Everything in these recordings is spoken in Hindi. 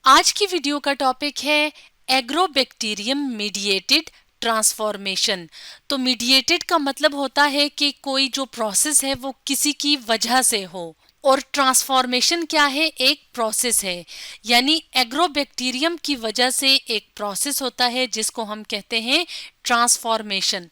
आज की वीडियो का टॉपिक है एग्रोबैक्टीरियम मीडिएटेड ट्रांसफॉर्मेशन। तो मीडिएटेड का मतलब होता है कि कोई जो प्रोसेस है वो किसी की वजह से हो, और ट्रांसफॉर्मेशन क्या है? एक प्रोसेस है। यानी एग्रोबैक्टीरियम की वजह से एक प्रोसेस होता है जिसको हम कहते हैं ट्रांसफॉर्मेशन।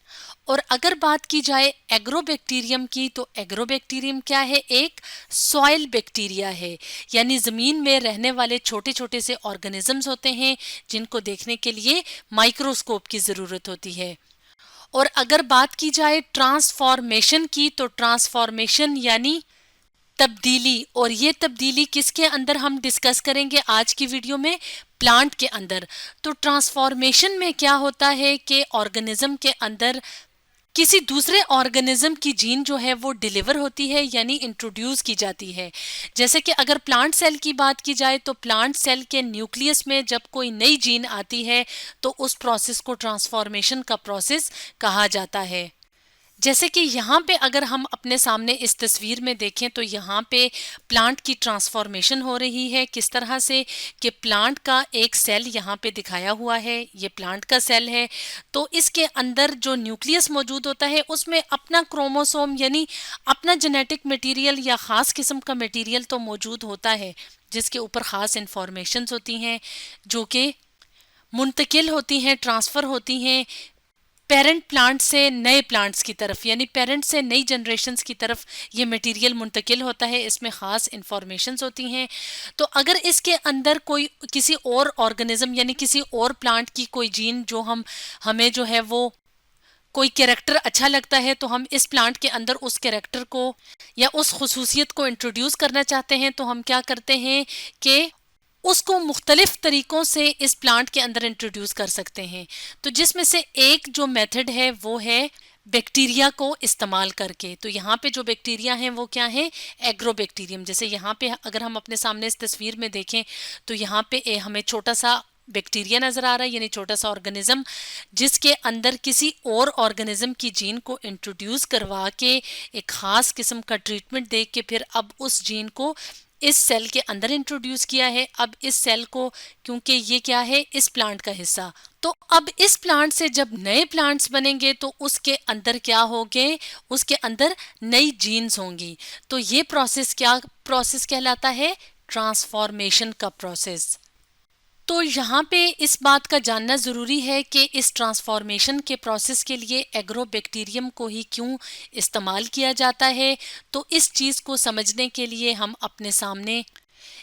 और अगर बात की जाए एग्रोबैक्टीरियम की, तो एग्रोबैक्टीरियम क्या है? एक सॉइल बैक्टीरिया है। यानी जमीन में रहने वाले छोटे छोटे से ऑर्गेनिजम्स होते हैं जिनको देखने के लिए माइक्रोस्कोप की जरूरत होती है। और अगर बात की जाए ट्रांसफॉर्मेशन की, तो ट्रांसफॉर्मेशन यानी तब्दीली। और ये तब्दीली किसके अंदर हम डिस्कस करेंगे आज की वीडियो में? प्लांट के अंदर। तो ट्रांसफॉर्मेशन में क्या होता है कि ऑर्गेनिज्म के अंदर किसी दूसरे ऑर्गेनिज्म की जीन जो है वो डिलीवर होती है, यानी इंट्रोड्यूस की जाती है। जैसे कि अगर प्लांट सेल की बात की जाए, तो प्लांट सेल के न्यूक्लियस में जब कोई नई जीन आती है तो उस प्रोसेस को ट्रांसफॉर्मेशन का प्रोसेस कहा जाता है। जैसे कि यहाँ पे अगर हम अपने सामने इस तस्वीर में देखें, तो यहाँ पे प्लांट की ट्रांसफॉर्मेशन हो रही है। किस तरह से कि प्लांट का एक सेल यहाँ पे दिखाया हुआ है, ये प्लांट का सेल है। तो इसके अंदर जो न्यूक्लियस मौजूद होता है उसमें अपना क्रोमोसोम यानी अपना जेनेटिक मटेरियल या ख़ास किस्म का मटेरियल तो मौजूद होता है, जिसके ऊपर ख़ास इंफॉर्मेशंस होती हैं जो कि मुंतकिल होती हैं, ट्रांसफ़र होती हैं पेरेंट प्लांट से नए प्लांट्स की तरफ, यानी पेरेंट से नई जनरेशन्स की तरफ ये मटेरियल मुंतकिल होता है। इसमें ख़ास इंफॉर्मेशंस होती हैं। तो अगर इसके अंदर कोई किसी और ऑर्गेनिज्म यानी किसी और प्लांट की कोई जीन जो हमें जो है वो कोई कैरेक्टर अच्छा लगता है, तो हम इस प्लांट के अंदर उस कैरेक्टर को या उस खसूसियत को इंट्रोड्यूस करना चाहते हैं, तो हम क्या करते हैं कि उसको मुख्तलिफ तरीकों से इस प्लांट के अंदर इंट्रोड्यूस कर सकते हैं। तो जिसमें से एक जो मेथड है वो है बैक्टीरिया को इस्तेमाल करके। तो यहाँ पे जो बैक्टीरिया हैं वो क्या है? एग्रोबैक्टीरियम। जैसे यहाँ पे अगर हम अपने सामने इस तस्वीर में देखें, तो यहाँ पे हमें छोटा सा बैक्टीरिया नजर आ रहा है, यानी छोटा सा ऑर्गेनिज्म जिसके अंदर किसी और ऑर्गेनिज्म की जीन को इंट्रोड्यूस करवा के एक खास किस्म का ट्रीटमेंट दे के फिर अब उस जीन को इस सेल के अंदर इंट्रोड्यूस किया है। अब इस सेल को, क्योंकि ये क्या है? इस प्लांट का हिस्सा, तो अब इस प्लांट से जब नए प्लांट्स बनेंगे तो उसके अंदर क्या होंगे? उसके अंदर नई जीन्स होंगी। तो ये प्रोसेस क्या प्रोसेस कहलाता है? ट्रांसफॉर्मेशन का प्रोसेस। तो यहाँ पे इस बात का जानना ज़रूरी है कि इस ट्रांसफॉर्मेशन के प्रोसेस के लिए एग्रोबैक्टीरियम को ही क्यों इस्तेमाल किया जाता है। तो इस चीज़ को समझने के लिए हम अपने सामने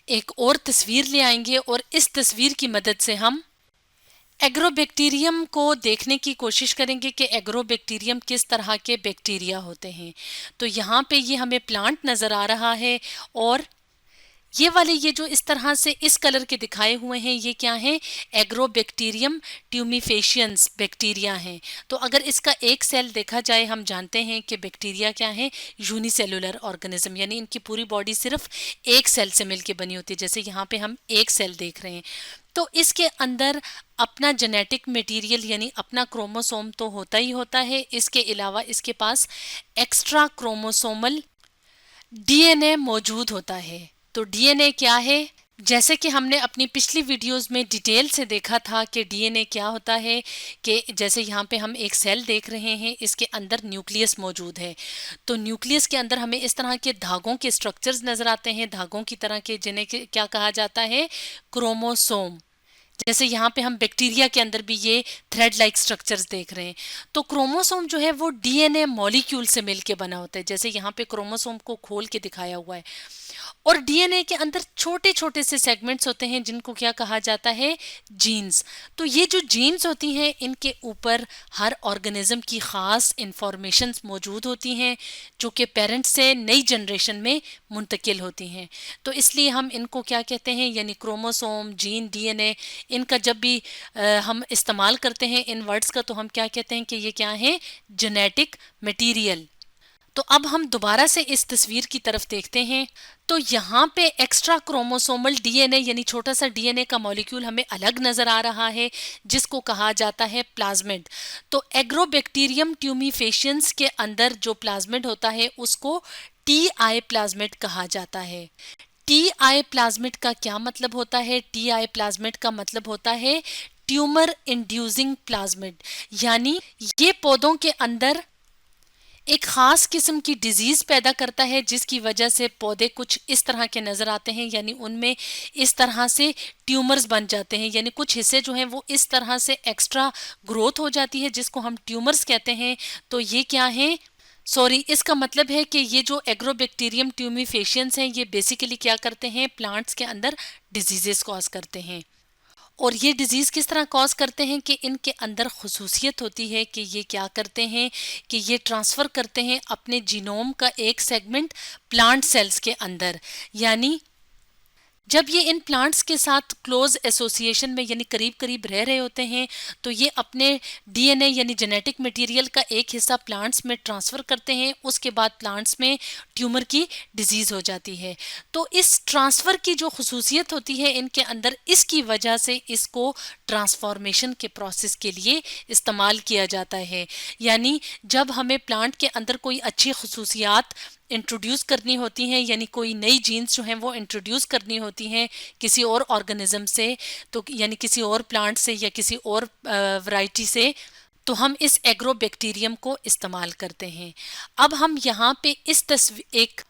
एक और तस्वीर ले आएंगे, और इस तस्वीर की मदद से हम एग्रोबैक्टीरियम को देखने की कोशिश करेंगे कि एग्रोबैक्टीरियम किस तरह के बैक्टीरिया होते हैं। तो यहाँ पे ये हमें प्लांट नज़र आ रहा है, और ये वाले ये जो इस तरह से इस कलर के दिखाए हुए हैं, ये क्या हैं? एग्रोबैक्टीरियम ट्यूमिफेशियंस बैक्टीरिया हैं। तो अगर इसका एक सेल देखा जाए, हम जानते हैं कि बैक्टीरिया क्या है? यूनिसेलुलर ऑर्गेनिज्म, यानी इनकी पूरी बॉडी सिर्फ एक सेल से मिलकर बनी होती है। जैसे यहाँ पे हम एक सेल देख रहे हैं, तो इसके अंदर अपना जेनेटिक मटेरियल यानी अपना क्रोमोसोम तो होता ही होता है। इसके अलावा इसके पास एक्स्ट्रा क्रोमोसोमल डीएनए मौजूद होता है। तो डीएनए क्या है? जैसे कि हमने अपनी पिछली वीडियोस में डिटेल से देखा था कि डीएनए क्या होता है, कि जैसे यहाँ पे हम एक सेल देख रहे हैं, इसके अंदर न्यूक्लियस मौजूद है। तो न्यूक्लियस के अंदर हमें इस तरह के धागों के स्ट्रक्चर्स नजर आते हैं, धागों की तरह के, जिन्हें क्या कहा जाता है? क्रोमोसोम। जैसे यहाँ पे हम बैक्टीरिया के अंदर भी ये थ्रेड लाइक स्ट्रक्चर्स देख रहे हैं। तो क्रोमोसोम जो है वो डीएनए मॉलिक्यूल से मिलके बना होता है। जैसे यहाँ पे क्रोमोसोम को खोल के दिखाया हुआ है, और डीएनए के अंदर छोटे छोटे से सेगमेंट्स होते हैं जिनको क्या कहा जाता है? जीन्स। तो ये जो जीन्स होती हैं, इनके ऊपर हर ऑर्गेनिज्म की खास इंफॉर्मेशंस मौजूद होती हैं जो कि पेरेंट्स से नई जनरेशन में मुंतकिल होती हैं। तो इसलिए हम इनको क्या कहते हैं? यानी क्रोमोसोम, जीन, डीएनए, इनका जब भी हम इस्तेमाल करते हैं इन वर्ड्स का, तो हम क्या कहते हैं कि ये क्या है? Genetic material. तो अब हम दोबारा से इस तस्वीर की तरफ देखते हैं। तो यहाँ पे एक्स्ट्रा क्रोमोसोमल डीएनए यानी छोटा सा डीएनए का मॉलिक्यूल हमें अलग नजर आ रहा है, जिसको कहा जाता है प्लाज्मिड। तो एग्रोबैक्टीरियम ट्यूमिफेशियंस के अंदर जो प्लाज्मिड होता है उसको टी आई प्लाज्मिड कहा जाता है। टी आई प्लाज्मिड का क्या मतलब होता है? टी आई प्लाज्मिड का मतलब होता है ट्यूमर इंड्यूसिंग प्लाज्मिड, यानी ये पौधों के अंदर एक खास किस्म की डिजीज पैदा करता है जिसकी वजह से पौधे कुछ इस तरह के नजर आते हैं, यानी उनमें इस तरह से ट्यूमर्स बन जाते हैं, यानी कुछ हिस्से जो हैं वो इस तरह से एक्स्ट्रा ग्रोथ हो जाती है जिसको हम ट्यूमर्स कहते हैं। तो ये क्या है? सॉरी, इसका मतलब है कि ये जो एग्रोबैक्टीरियम ट्यूमिफेशियंस हैं ये बेसिकली क्या करते हैं? प्लांट्स के अंदर डिजीजेस कॉज करते हैं। और ये डिजीज़ किस तरह कॉज करते हैं कि इनके अंदर खसूसियत होती है कि ये क्या करते हैं कि ये ट्रांसफ़र करते हैं अपने जीनोम का एक सेगमेंट प्लांट सेल्स के अंदर, यानी जब ये इन प्लांट्स के साथ क्लोज एसोसिएशन में यानी करीब करीब रह रहे होते हैं तो ये अपने डीएनए यानी जेनेटिक मटेरियल का एक हिस्सा प्लांट्स में ट्रांसफ़र करते हैं, उसके बाद प्लांट्स में ट्यूमर की डिजीज़ हो जाती है। तो इस ट्रांसफ़र की जो खसूसियत होती है इनके अंदर, इसकी वजह से इसको ट्रांसफॉर्मेशन के प्रोसेस के लिए इस्तेमाल किया जाता है। यानी जब हमें प्लांट के अंदर कोई अच्छी खसूसियात इंट्रोड्यूस करनी होती हैं, यानी कोई नई जीन्स जो हैं वो इंट्रोड्यूस करनी होती हैं किसी और ऑर्गेनिज्म से, तो यानी किसी और प्लांट से या किसी और वैरायटी से, तो हम इस एग्रोबैक्टीरियम को इस्तेमाल करते हैं। अब हम यहाँ पे इस एक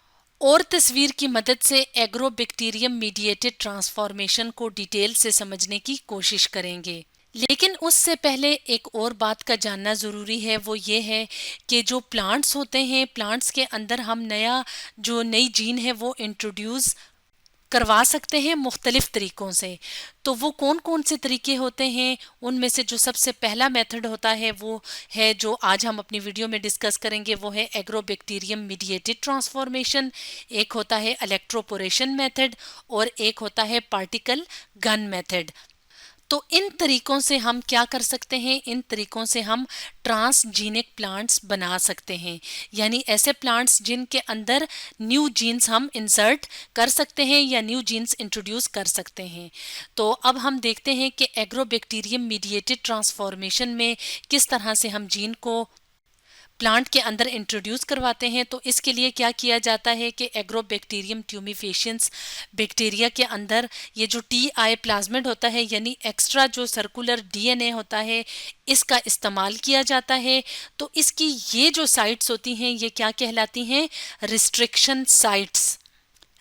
और तस्वीर की मदद से एग्रोबैक्टीरियम मीडिएटेड ट्रांसफॉर्मेशन को डिटेल से समझने की कोशिश करेंगे। लेकिन उससे पहले एक और बात का जानना ज़रूरी है, वो ये है कि जो प्लांट्स होते हैं, प्लांट्स के अंदर हम नई जीन है वो इंट्रोड्यूस करवा सकते हैं मुख्तलिफ तरीक़ों से। तो वो कौन कौन से तरीके होते हैं? उनमें से जो सबसे पहला मेथड होता है वो है जो आज हम अपनी वीडियो में डिस्कस करेंगे, वो है एग्रोबैक्टीरियम मीडिएटेड ट्रांसफॉर्मेशन। एक होता है इलेक्ट्रोपोरेशन मेथड और एक होता है पार्टिकल गन मेथड। तो इन तरीकों से हम क्या कर सकते हैं? इन तरीकों से हम ट्रांसजीनिक प्लांट्स बना सकते हैं, यानी ऐसे प्लांट्स जिनके अंदर न्यू जीन्स हम इंसर्ट कर सकते हैं या न्यू जीन्स इंट्रोड्यूस कर सकते हैं। तो अब हम देखते हैं कि एग्रोबैक्टीरियम मीडिएटेड ट्रांसफॉर्मेशन में किस तरह से हम जीन को प्लांट के अंदर इंट्रोड्यूस करवाते हैं। तो इसके लिए क्या किया जाता है कि एग्रोबैक्टीरियम ट्यूमिफेशियंस बैक्टीरिया के अंदर ये जो टी आई प्लाज्मिड होता है, यानी एक्स्ट्रा जो सर्कुलर डीएनए होता है, इसका इस्तेमाल किया जाता है। तो इसकी ये जो साइट्स होती हैं ये क्या कहलाती हैं? Restriction sites.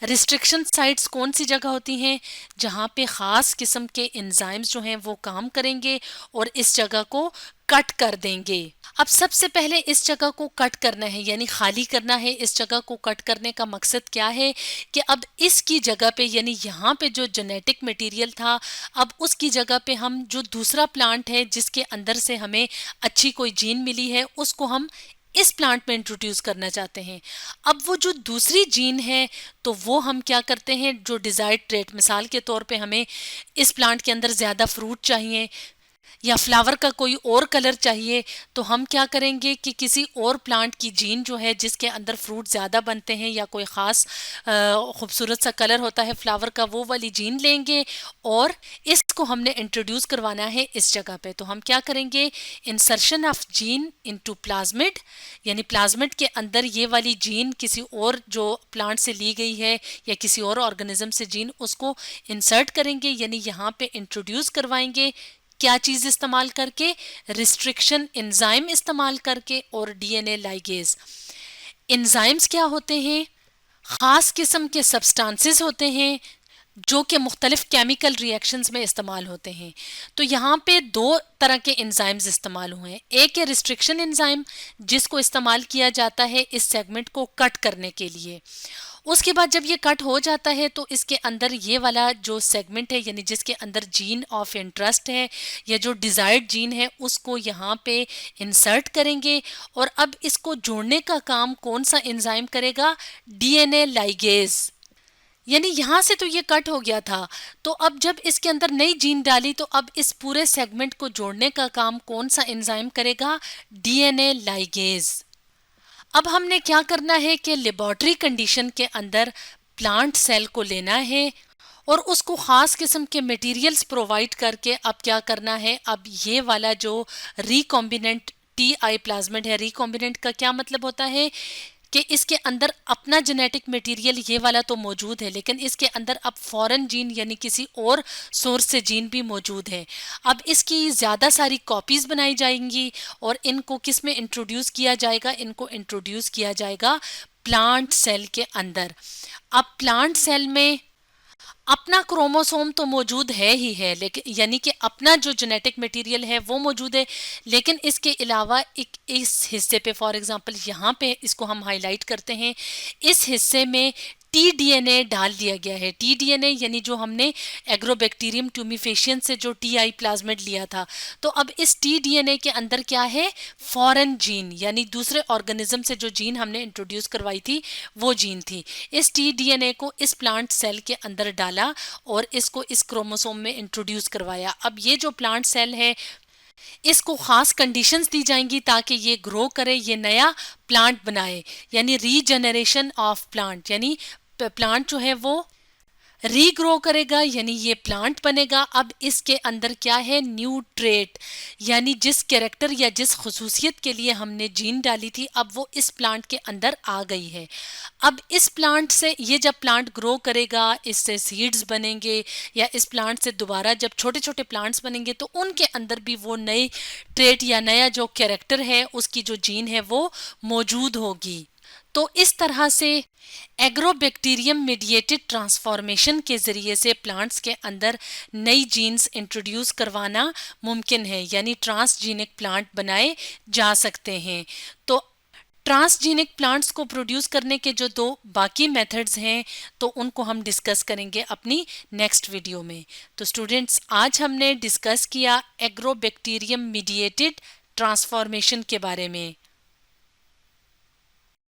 रिस्ट्रिक्शन साइट्स कौन सी जगह होती हैं? जहाँ पे ख़ास किस्म के एंजाइम्स जो हैं वो काम करेंगे और इस जगह को कट कर देंगे। अब सबसे पहले इस जगह को कट करना है, यानी खाली करना है। इस जगह को कट करने का मकसद क्या है कि अब इसकी जगह पे, यानी यहाँ पे जो जेनेटिक मटेरियल था, अब उसकी जगह पे हम जो दूसरा प्लांट है जिसके अंदर से हमें अच्छी कोई जीन मिली है उसको हम इस प्लांट में इंट्रोड्यूस करना चाहते हैं। अब वो जो दूसरी जीन है तो वो हम क्या करते हैं, जो डिजायर्ड ट्रेट, मिसाल के तौर पे हमें इस प्लांट के अंदर ज़्यादा फ्रूट चाहिए या फ्लावर का कोई और कलर चाहिए, तो हम क्या करेंगे कि किसी और प्लांट की जीन जो है जिसके अंदर फ्रूट ज़्यादा बनते हैं या कोई ख़ास खूबसूरत सा कलर होता है फ्लावर का, वो वाली जीन लेंगे और इसको हमने इंट्रोड्यूस करवाना है इस जगह पे। तो हम क्या करेंगे? Insertion of gene into plasmid, यानी प्लाज्मिड के अंदर ये वाली जीन किसी और जो प्लांट से ली गई है या किसी और ऑर्गेनिज्म से जीन, उसको इंसर्ट करेंगे, यानी यहाँ पे इंट्रोड्यूस करवाएंगे। क्या चीज़ इस्तेमाल करके? रिस्ट्रिक्शन एंजाइम इस्तेमाल करके और डीएनए लाइगेज। एंजाइम्स क्या होते हैं? ख़ास किस्म के सब्सटेंसेस होते हैं जो कि मुख्तलिफ केमिकल रिएक्शंस में इस्तेमाल होते हैं। तो यहाँ पे दो तरह के एंजाइम्स इस्तेमाल हुए हैं। एक है रिस्ट्रिक्शन एंजाइम जिसको इस्तेमाल किया जाता है इस सेगमेंट को कट करने के लिए। उसके बाद जब ये कट हो जाता है तो इसके अंदर ये वाला जो सेगमेंट है, यानी जिसके अंदर जीन ऑफ इंटरेस्ट है या जो डिज़ायर्ड जीन है, उसको यहाँ पे इंसर्ट करेंगे और अब इसको जोड़ने का काम कौन सा एंजाइम करेगा? DNA ligase. यानी यहाँ से तो ये कट हो गया था, तो अब जब इसके अंदर नई जीन डाली तो अब इस पूरे सेगमेंट को जोड़ने का काम कौन सा एंजाइम करेगा? DNA ligase. अब हमने क्या करना है कि लेबोरेटरी कंडीशन के अंदर प्लांट सेल को लेना है और उसको ख़ास किस्म के मटेरियल्स प्रोवाइड करके अब क्या करना है? अब ये वाला जो रिकॉम्बिनेंट टी आई प्लाज्मिड है, रिकॉम्बिनेंट का क्या मतलब होता है? कि इसके अंदर अपना जेनेटिक मटेरियल ये वाला तो मौजूद है, लेकिन इसके अंदर अब फॉरेन जीन यानी किसी और सोर्स से जीन भी मौजूद है। अब इसकी ज़्यादा सारी कॉपीज़ बनाई जाएंगी और इनको किस में इंट्रोड्यूस किया जाएगा? इनको इंट्रोड्यूस किया जाएगा प्लांट सेल के अंदर। अब प्लांट सेल में अपना क्रोमोसोम तो मौजूद है ही है, लेकिन यानी कि अपना जो जेनेटिक मटेरियल है वो मौजूद है, लेकिन इसके अलावा एक इस हिस्से पे, फॉर एग्जांपल यहाँ पे इसको हम हाईलाइट करते हैं, इस हिस्से में टीडीएनए डाल दिया गया है। टीडीएनए यानी जो हमने एग्रोबैक्टीरियम ट्यूमिफेशियन से जो टीआई प्लाज्मिड लिया था, तो अब इस टीडीएनए के अंदर क्या है? फॉरेन जीन यानी दूसरे ऑर्गेनिज्म से जो जीन हमने इंट्रोड्यूस करवाई थी वो जीन थी। इस टीडीएनए को इस प्लांट सेल के अंदर डाला और इसको इस क्रोमोसोम में इंट्रोड्यूस करवाया। अब ये जो प्लांट सेल है इसको खास कंडीशंस दी जाएंगी ताकि ये ग्रो करे, ये नया प्लांट बनाए, यानी रीजनरेशन ऑफ प्लांट, यानी प्लांट जो है वो रीग्रो करेगा, यानी ये प्लांट बनेगा। अब इसके अंदर क्या है? न्यू ट्रेट, यानी जिस कैरेक्टर या जिस खसूसियत के लिए हमने जीन डाली थी अब वो इस प्लांट के अंदर आ गई है। अब इस प्लांट से ये जब प्लांट ग्रो करेगा, इससे सीड्स बनेंगे या इस प्लांट से दोबारा जब छोटे छोटे प्लांट्स बनेंगे तो उनके अंदर भी वो नई ट्रेट या नया जो कैरेक्टर है उसकी जो जीन है वो मौजूद होगी। तो इस तरह से एग्रोबैक्टीरियम मीडिएटेड ट्रांसफॉर्मेशन के ज़रिए से प्लांट्स के अंदर नई जीन्स इंट्रोड्यूस करवाना मुमकिन है, यानी ट्रांसजीनिक प्लांट बनाए जा सकते हैं। तो ट्रांसजीनिक प्लांट्स को प्रोड्यूस करने के जो दो बाकी मेथड्स हैं तो उनको हम डिस्कस करेंगे अपनी नेक्स्ट वीडियो में। तो स्टूडेंट्स, आज हमने डिस्कस किया एग्रोबैक्टीरियम मीडिएटेड ट्रांसफॉर्मेशन के बारे में।